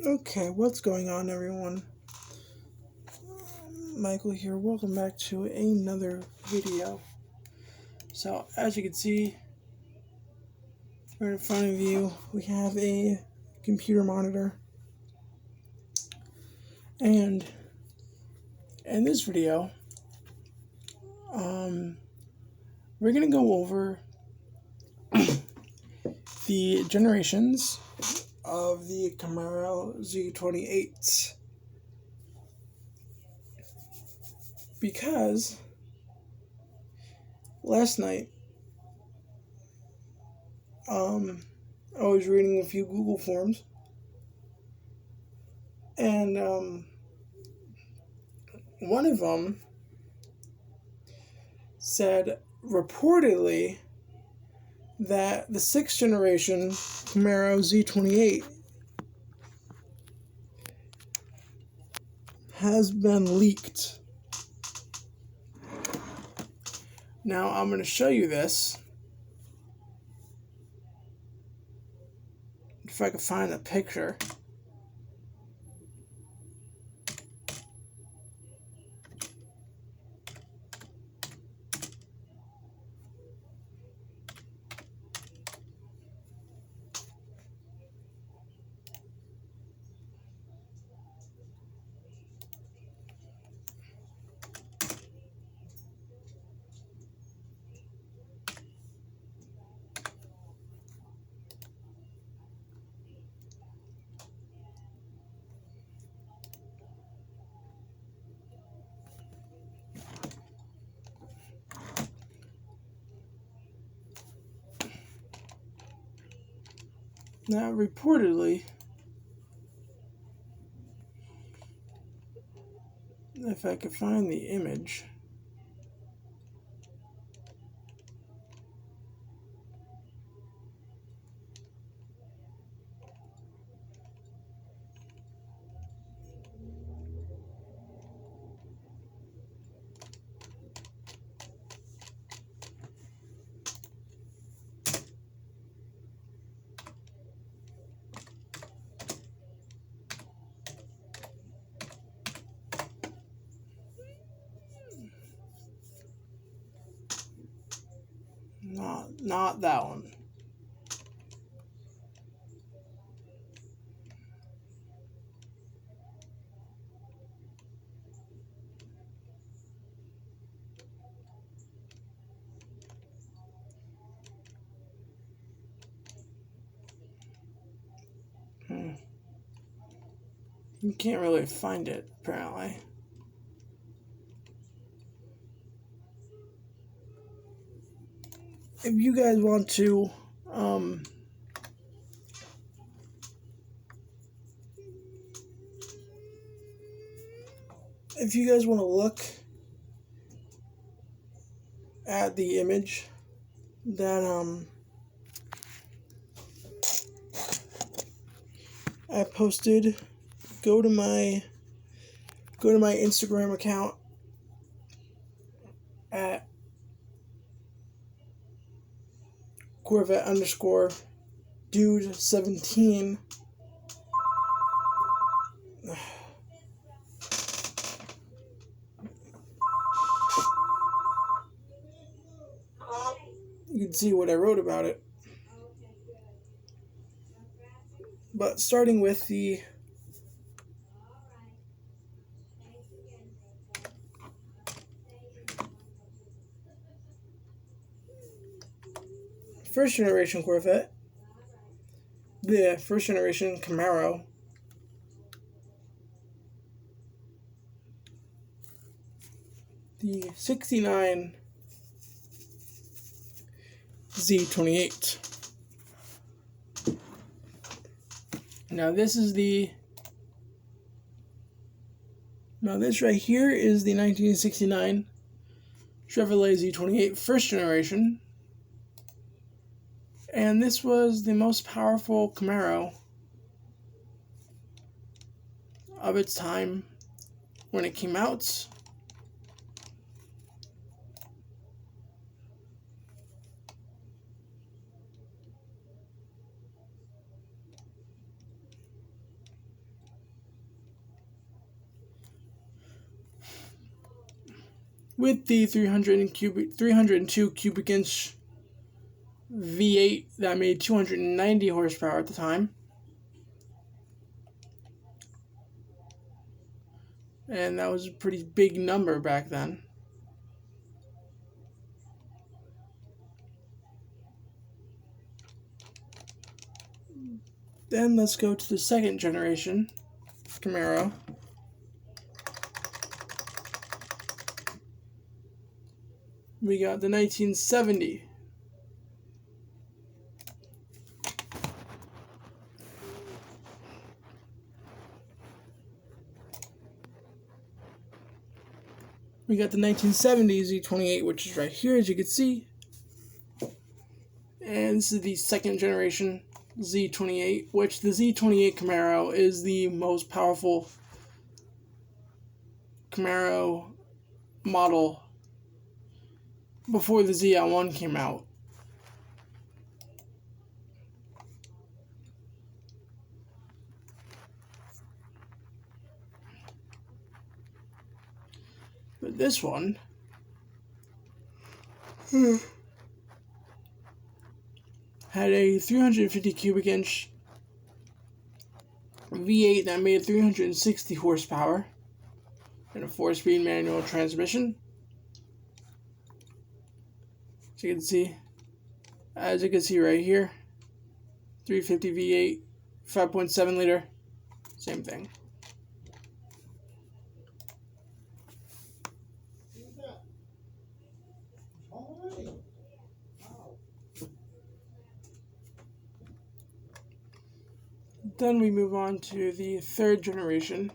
Okay, what's going on, everyone? Michael here. Welcome back to another video. So, as you can see, right in front of you, we have a computer monitor. And in this video, we're going to go over the generations of the Camaro Z28. Because last night, I was reading a few Google forums, and one of them said reportedly that the 6th generation Camaro Z28 has been leaked. Now I'm going to show you this. If I can find the picture. Now, reportedly, if I could find the image, not that one. You can't really find it, apparently. If you guys want to, if you guys want to look at the image that I posted, go to my Instagram account at Corvette_dude17. You can see what I wrote about it. But starting with the first generation Corvette, the first generation Camaro, the 69 Z28. Now this right here is the 1969 Chevrolet Z28 first generation. And this was the most powerful Camaro of its time when it came out. with the 302 cubic inch V8 that made 290 horsepower at the time. And that was a pretty big number back then. Then let's go to the second generation Camaro. We got the 1970. We got the 1970 Z28, which is right here, as you can see. And this is the second generation Z28, which the Z28 Camaro is the most powerful Camaro model before the Z01 came out. But this one had a 350 cubic inch V8 that made 360 horsepower and a 4-speed manual transmission. As you can see right here, 350 V8, 5.7 liter, same thing. Then we move on to the third generation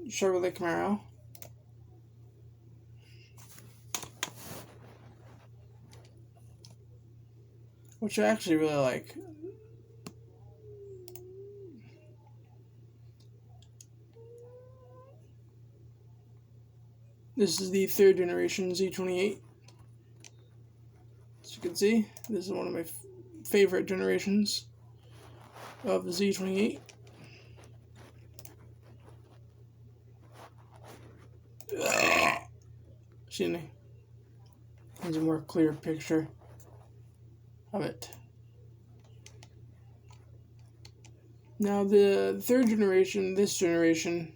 Chevrolet Camaro. Which I actually really like. This is the third generation Z28. As you can see, this is one of my favorite generations of the Z28. Excuse me. Here's a more clear picture of it. Now the third generation, this generation,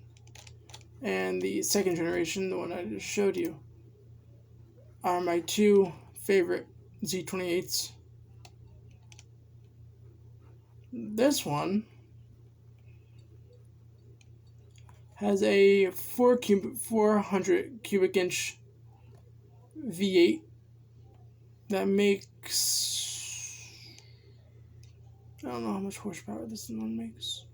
and the second generation, the one I just showed you, are my two favorite Z28s. This one has a 400 cubic inch V8 that makes, I don't know how much horsepower this one makes.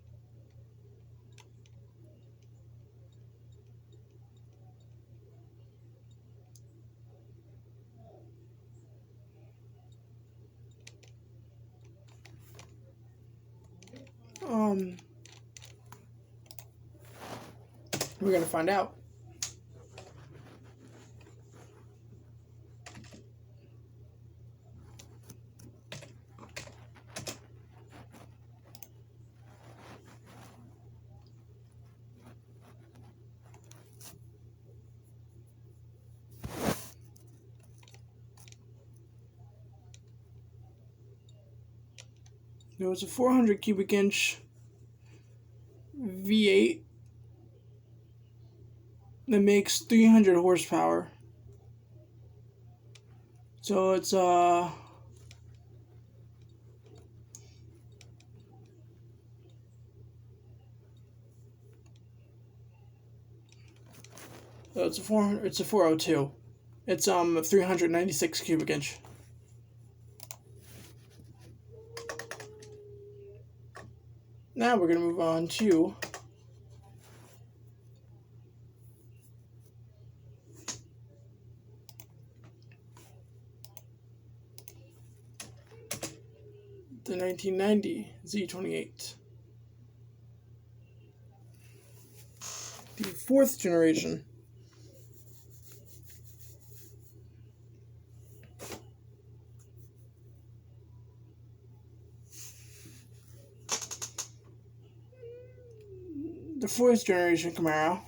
We're gonna find out. There was a 400 cubic inch V8 that makes 300 horsepower. So it's a it's a 402. It's 396 cubic inch. Now we're going to move on to the 1990 Z28. The fourth generation. The fourth generation Camaro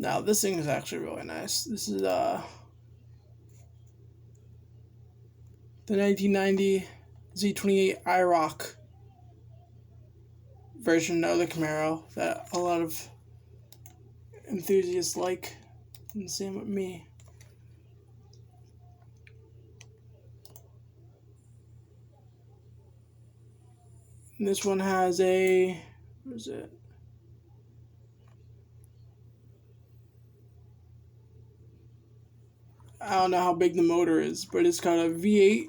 Now this thing is actually really nice. This is the 1990 Z28 IROC version of the Camaro that a lot of enthusiasts like, and same with me. And this one has a, what is it? I don't know how big the motor is, but it's got a V8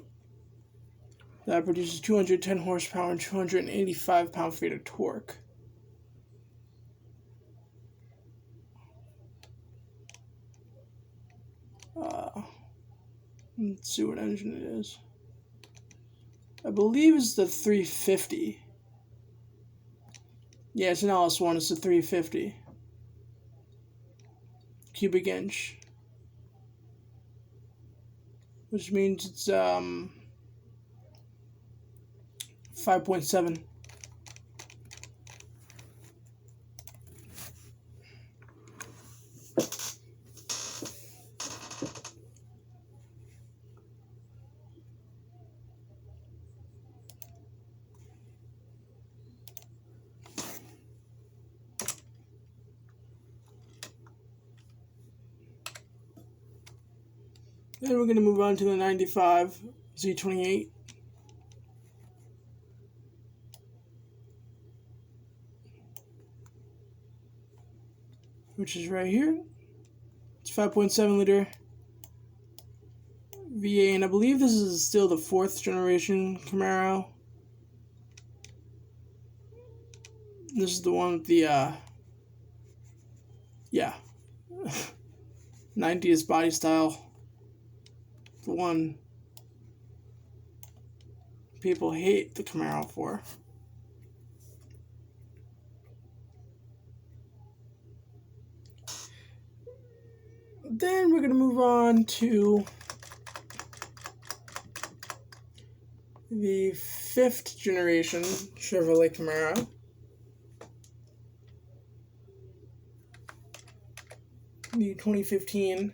that produces 210 horsepower and 285 pound-feet of torque. Let's see what engine it is. I believe it's the 350. Yeah, it's an LS1. It's the 350 cubic inch, which means it's 5.7. Then we're going to move on to the 95 Z28. Which is right here. It's 5.7 liter V8, and I believe this is still the 4th generation Camaro. This is the one with the, 90s body style. The one people hate the Camaro for. Then we're going to move on to the 5th generation Chevrolet Camaro. The 2015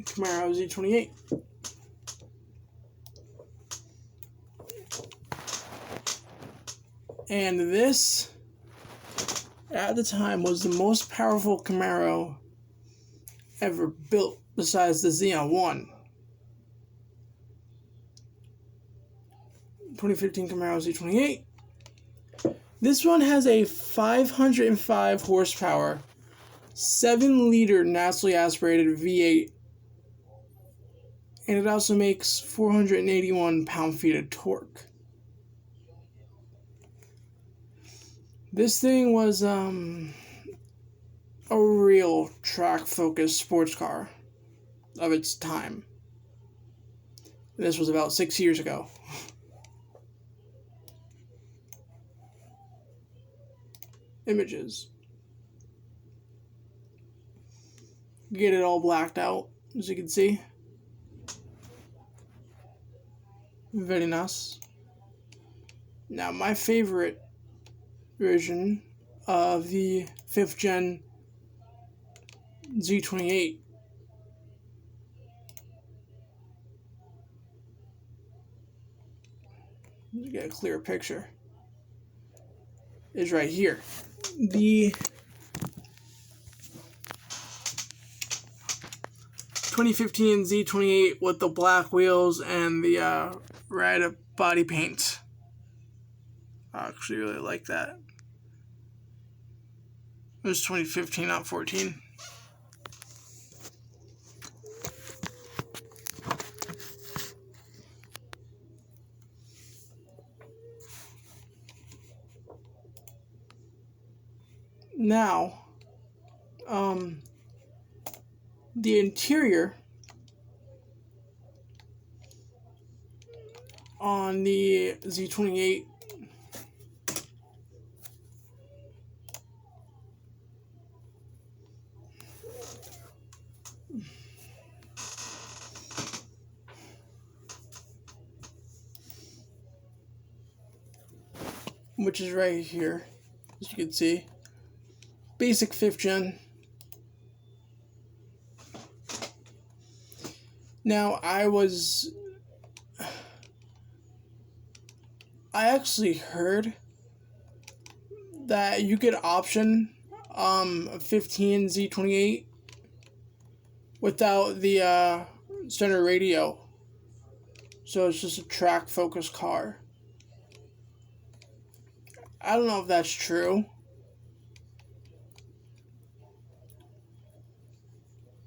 Camaro Z28. And this, at the time, was the most powerful Camaro ever built besides the Z01. 2015 Camaro Z28. This one has a 505 horsepower, 7-liter naturally aspirated V8, and it also makes 481 pound-feet of torque. This thing was a real track-focused sports car of its time. This was about 6 years ago. Images. Get it all blacked out, as you can see. Very nice. Now, my favorite version of the 5th gen Z28 to get a clear picture is right here. The 2015 Z28 with the black wheels and the red body paint. I actually really like that. It was 2015, not 14. Now, the interior on the Z28 which is right here. as you can see. Basic 5th gen. Now, I actually heard that you could option a 15 Z28 without the center radio. So it's just a track focused car. I don't know if that's true.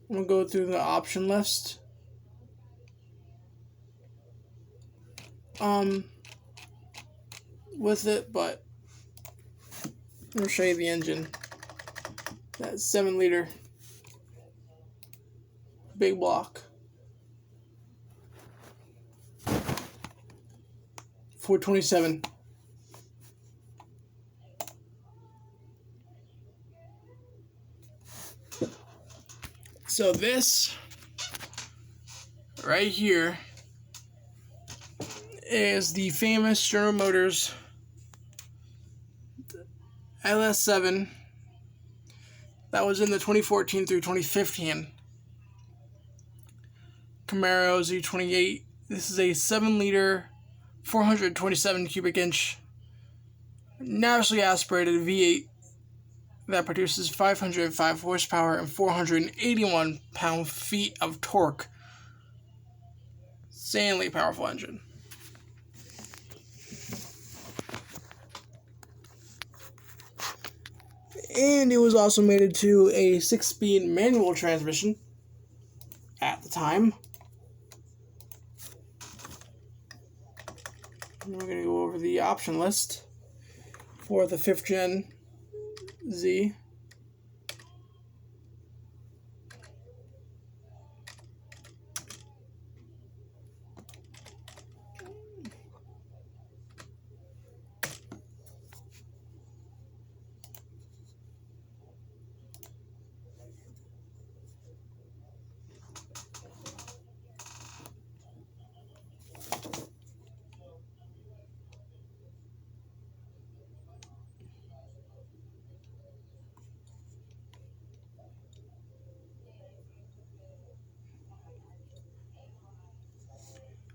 I'm gonna go through the option list. With it, but I'm gonna show you the engine. That's 7-liter, big block, 427. So this right here is the famous General Motors LS7 that was in the 2014 through 2015 Camaro Z28. This is a 7-liter, 427 cubic inch, naturally aspirated V8 that produces 505 horsepower and 481 pound-feet of torque. Insanely powerful engine. And it was also mated to a 6-speed manual transmission at the time. And we're going to go over the option list for the 5th gen Z.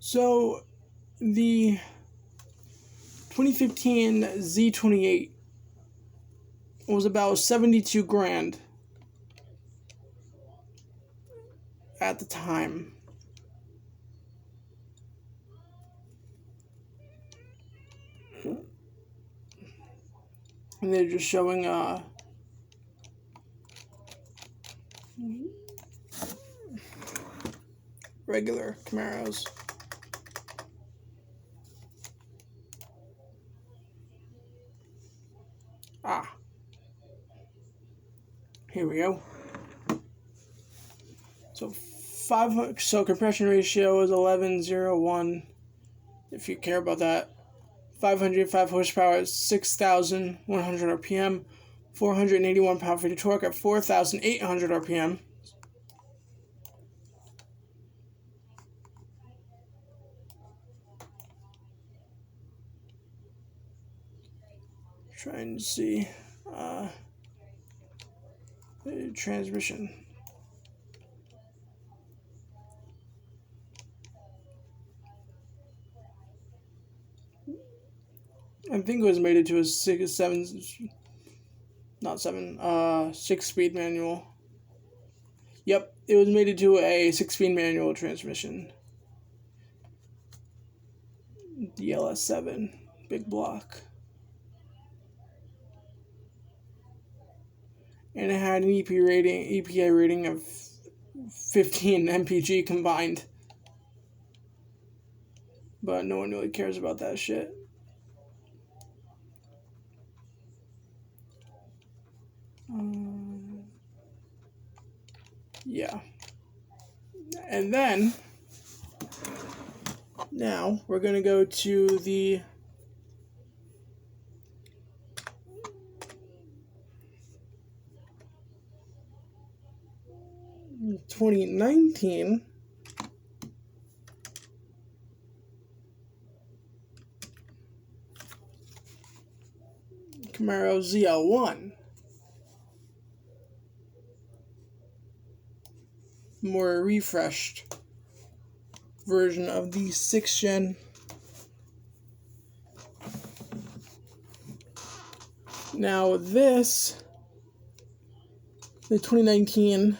So, the 2015 Z28 was about 72 grand at the time. And they're just showing regular Camaros. Here we go. So compression ratio is 11:01. If you care about that. 505 horsepower, 6,100 RPM, 481 pound-feet of torque at 4,800 RPM. Trying to see the transmission. I think it was mated to a 6-speed manual. Yep, it was mated to a 6-speed manual transmission. The LS7, big block. And it had an EPA rating of 15 mpg combined. But no one really cares about that shit. Yeah. And then, now, we're going to go to the (2019) Camaro Zl1. More refreshed version of the 6th gen. Now this, the 2019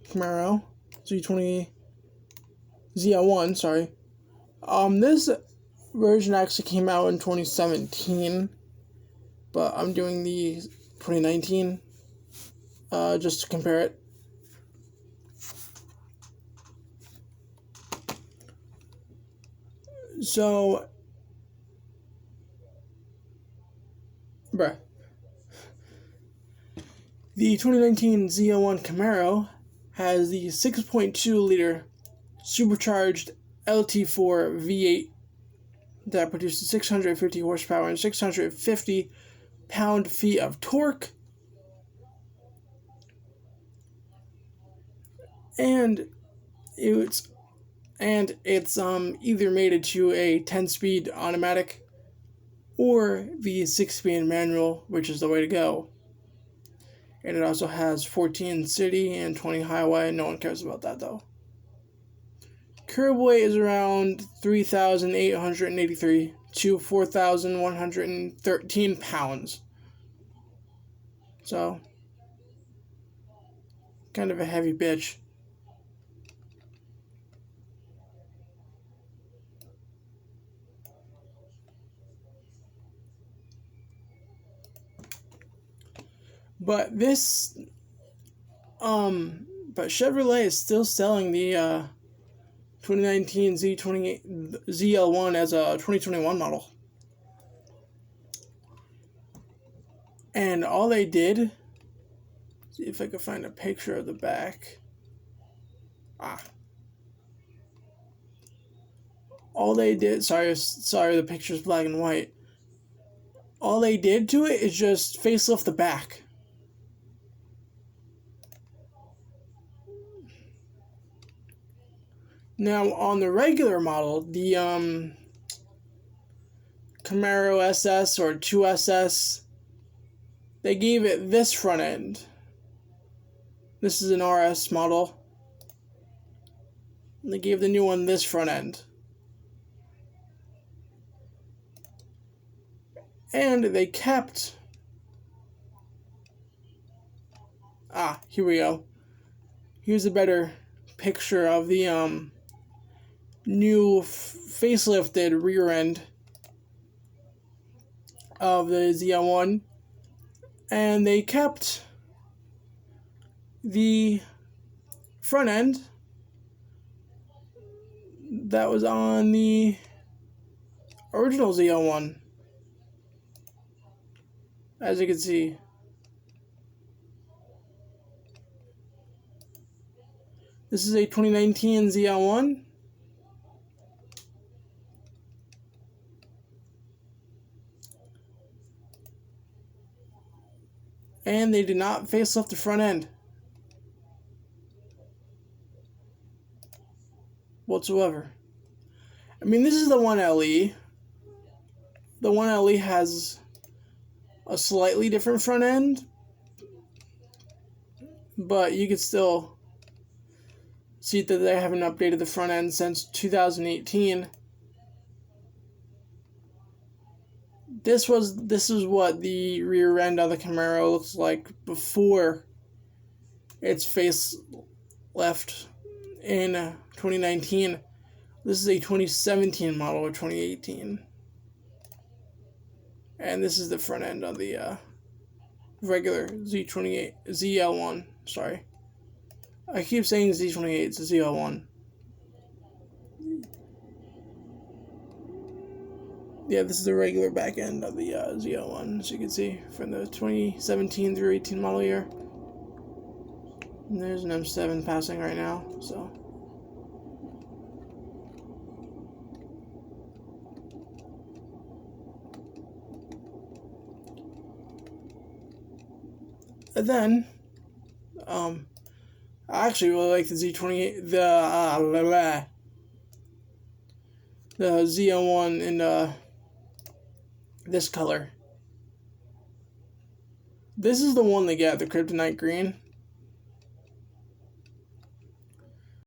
Camaro Zl1, sorry. This version actually came out in 2017, but I'm doing the 2019 just to compare it. So, the 2019 Z01 Camaro has the 6.2 liter supercharged LT4 V8 that produces 650 horsepower and 650 pound-feet of torque. And it's either mated to a 10-speed automatic or the 6-speed manual, which is the way to go. And it also has 14 city and 20 highway. No one cares about that though. Curb weight is around 3,883 to 4,113 pounds. So, kind of a heavy bitch. But Chevrolet is still selling the 2019 Z28 Zl1 as a 2021 model. And all they did, see if I can find a picture of the back. All they did, sorry, the picture's black and white. All they did to it is just facelift the back. Now, on the regular model, the Camaro SS or 2SS, they gave it this front end. This is an RS model. They gave the new one this front end. And they kept... here we go. Here's a better picture of the new facelifted rear end of the Zl1, and they kept the front end that was on the original Zl1, as you can see. This is a 2019 Zl1. And they did not facelift the front end whatsoever. I mean, this is the 1LE. The 1LE has a slightly different front end, but you can still see that they haven't updated the front end since 2018. This is what the rear end of the Camaro looks like before its facelift in 2019. This is a 2017 model or 2018. And this is the front end of the regular Z28 Zl1. Sorry, I keep saying Z28. It's a Zl1. Yeah, this is the regular back end of the Zl1, as you can see, from the 2017 through 18 model year. And there's an M7 passing right now, so. And then, I actually really like the Z28, the Zl1 in this color. This is the one they get, the Kryptonite Green.